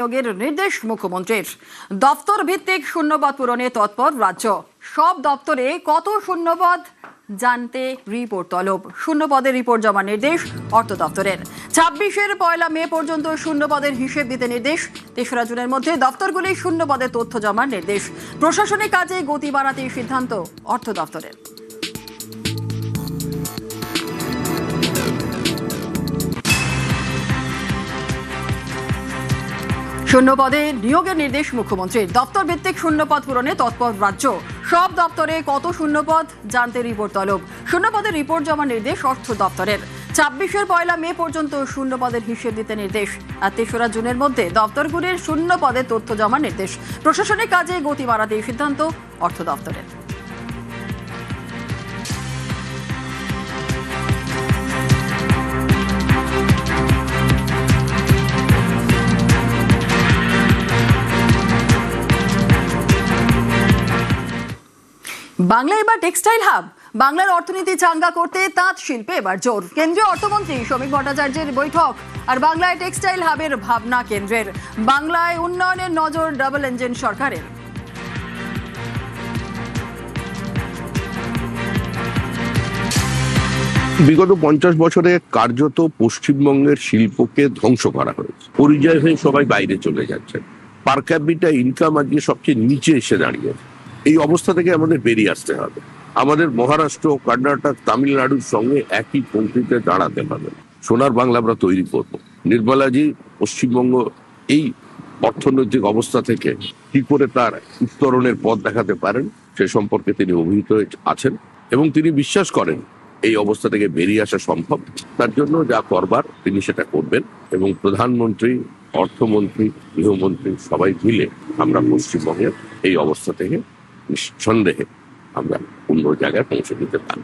নিয়োগের নির্দেশ মুখ্যমন্ত্রীর। দপ্তর ভিত্তিক শূন্যপদ পূরণে তৎপর রাজ্য। সব দপ্তরে কত শূন্যপদ জানতে রিপোর্ট তলব। শূন্যপদের রিপোর্ট জমা নির্দেশ অর্থ দপ্তরের। 26-এর 1 মে পর্যন্ত শূন্যপদের হিসেব দিতে নির্দেশ। 3রা জুনের মধ্যে দপ্তরগুলি শূন্যপদের তথ্য জমার নির্দেশ। প্রশাসনিক কাজে গতি বাড়াতে সিদ্ধান্ত অর্থ দপ্তরের। শূন্যপদে নিয়োগের নির্দেশ মুখ্যমন্ত্রীর। দপ্তর ভিত্তিক শূন্যপদ পূরণে তৎপর রাজ্য। সব দপ্তরে কত শূন্যপদ জানতে রিপোর্ট তলব। শূন্যপদের রিপোর্ট জমা নির্দেশ অর্থ দপ্তরের। 26-এর 1 মে পর্যন্ত শূন্যপদের হিসেব দিতে নির্দেশ। আর 3রা জুনের মধ্যে দপ্তরগুলির শূন্যপদের তথ্য জমা নির্দেশ। প্রশাসনিক কাজে গতি বাড়াতে সিদ্ধান্ত অর্থ দপ্তরের। বাংলায় এবার টেক্সটাইল হাব। বাংলার অর্থনীতি চাঙ্গা করতে তাঁত শিল্পে এবার জোর। কেন্দ্রীয় অর্থমন্ত্রী শ্রমিক ভট্টাচার্যের বৈঠক। আর বাংলায় টেক্সটাইল হাবের ভাবনা কেন্দ্রের। বাংলায় উন্নয়নের নজর ডাবল ইঞ্জিন সরকারের। বিগত 50 বছরে কার্যত পশ্চিমবঙ্গের শিল্পকে ধ্বংস করা হয়েছে। পরিযায়ী হয়ে সবাই বাইরে চলে যাচ্ছে। পার ক্যাপিটা ইনকাম আজকে সবচেয়ে নিচে এসে দাঁড়িয়েছে। এই অবস্থা থেকে আমাদের বেরিয়ে আসতে হবে। আমাদের মহারাষ্ট্র, কর্ণাটক, তামিলনাড়ুর সঙ্গে একই পঙ্ক্তিতে দাঁড়াতে হবে। সোনার বাংলা আমরা তৈরি করব। নির্মলাজি পশ্চিমবঙ্গ এই অর্থনৈতিক অবস্থা থেকে কি করে তার উত্তরণের পথ দেখাতে পারেন সে সম্পর্কে তিনি অভিহিত আছেন এবং তিনি বিশ্বাস করেন এই অবস্থা থেকে বেরিয়ে আসা সম্ভব। তার জন্য যা করবার তিনি সেটা করবেন এবং প্রধানমন্ত্রী, অর্থমন্ত্রী, গৃহমন্ত্রী সবাই মিলে আমরা পশ্চিমবঙ্গের এই অবস্থা থেকে নিঃসন্দেহে আমরা অন্য জায়গায় পৌঁছে দিতে পারব।